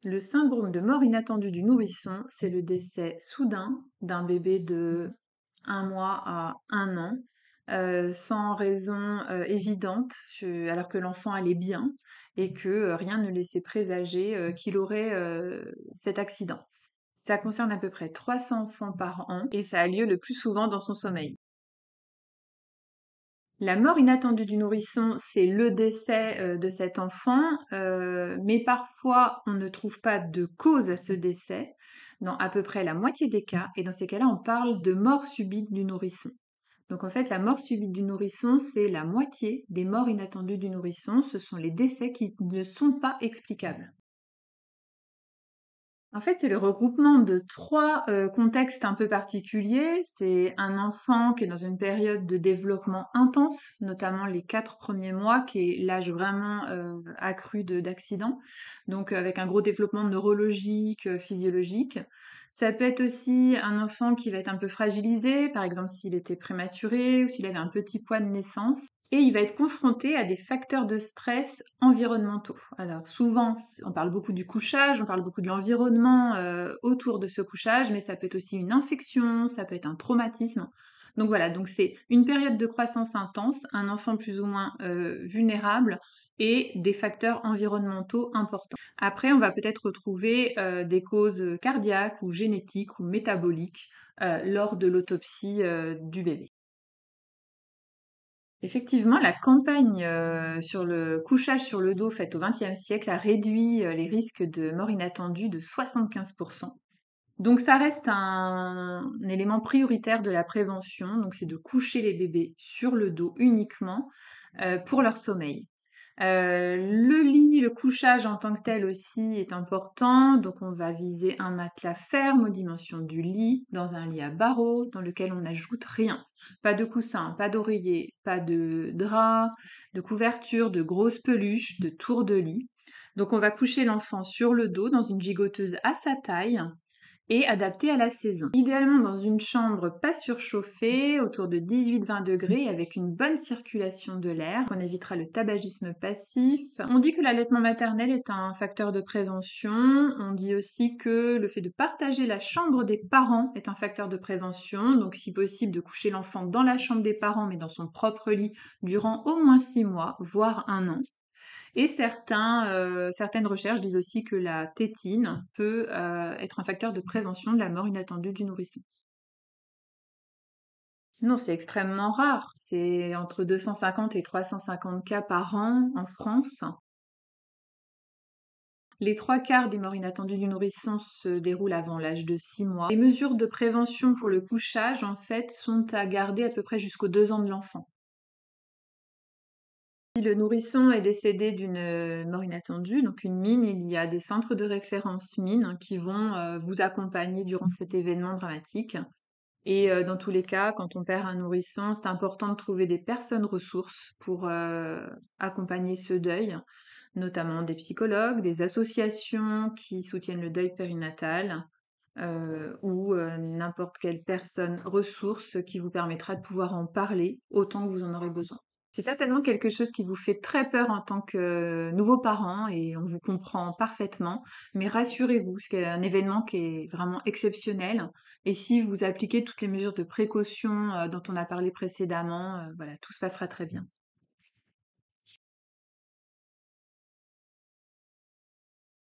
Le syndrome de mort inattendue du nourrisson, c'est le décès soudain d'un bébé de 1 mois à 1 an, sans raison évidente, alors que l'enfant allait bien et que rien ne laissait présager qu'il aurait cet accident. Ça concerne à peu près 300 enfants par an et ça a lieu le plus souvent dans son sommeil. La mort inattendue du nourrisson, c'est le décès de cet enfant, mais parfois on ne trouve pas de cause à ce décès dans à peu près la moitié des cas, et dans ces cas-là, on parle de mort subite du nourrisson. Donc en fait, la mort subite du nourrisson, c'est la moitié des morts inattendues du nourrisson, ce sont les décès qui ne sont pas explicables. En fait, c'est le regroupement de 3 contextes un peu particuliers. C'est un enfant qui est dans une période de développement intense, notamment les 4 premiers mois, qui est l'âge vraiment, accru de d'accident, donc avec un gros développement neurologique, physiologique. Ça peut être aussi un enfant qui va être un peu fragilisé, par exemple s'il était prématuré ou s'il avait un petit poids de naissance. Et il va être confronté à des facteurs de stress environnementaux. Alors souvent, on parle beaucoup du couchage, on parle beaucoup de l'environnement autour de ce couchage, mais ça peut être aussi une infection, ça peut être un traumatisme. Donc voilà, donc c'est une période de croissance intense, un enfant plus ou moins vulnérable et des facteurs environnementaux importants. Après, on va peut-être retrouver des causes cardiaques ou génétiques ou métaboliques lors de l'autopsie du bébé. Effectivement, la campagne sur le couchage sur le dos faite au XXe siècle a réduit les risques de mort inattendue de 75%. Donc ça reste un élément prioritaire de la prévention, donc c'est de coucher les bébés sur le dos uniquement pour leur sommeil. Le lit, le couchage en tant que tel aussi est important, donc on va viser un matelas ferme aux dimensions du lit, dans un lit à barreaux, dans lequel on n'ajoute rien. Pas de coussin, pas d'oreiller, pas de drap, de couverture, de grosses peluches, de tours de lit. Donc on va coucher l'enfant sur le dos dans une gigoteuse à sa taille, et adapté à la saison. Idéalement dans une chambre pas surchauffée, autour de 18-20 degrés, avec une bonne circulation de l'air. On évitera le tabagisme passif. On dit que l'allaitement maternel est un facteur de prévention. On dit aussi que le fait de partager la chambre des parents est un facteur de prévention. Donc si possible de coucher l'enfant dans la chambre des parents, mais dans son propre lit durant au moins 6 mois, voire 1 an. Et certaines recherches disent aussi que la tétine peut être un facteur de prévention de la mort inattendue du nourrisson. Non, c'est extrêmement rare. C'est entre 250 et 350 cas par an en France. Les 3 quarts des morts inattendues du nourrisson se déroulent avant l'âge de 6 mois. Les mesures de prévention pour le couchage, en fait, sont à garder à peu près jusqu'aux 2 ans de l'enfant. Si le nourrisson est décédé d'une mort inattendue, donc une mine, il y a des centres de référence mines qui vont vous accompagner durant cet événement dramatique. Et dans tous les cas, quand on perd un nourrisson, c'est important de trouver des personnes ressources pour accompagner ce deuil, notamment des psychologues, des associations qui soutiennent le deuil périnatal, ou n'importe quelle personne ressource qui vous permettra de pouvoir en parler autant que vous en aurez besoin. C'est certainement quelque chose qui vous fait très peur en tant que nouveau parent et on vous comprend parfaitement. Mais rassurez-vous, c'est un événement qui est vraiment exceptionnel. Et si vous appliquez toutes les mesures de précaution dont on a parlé précédemment, voilà, tout se passera très bien.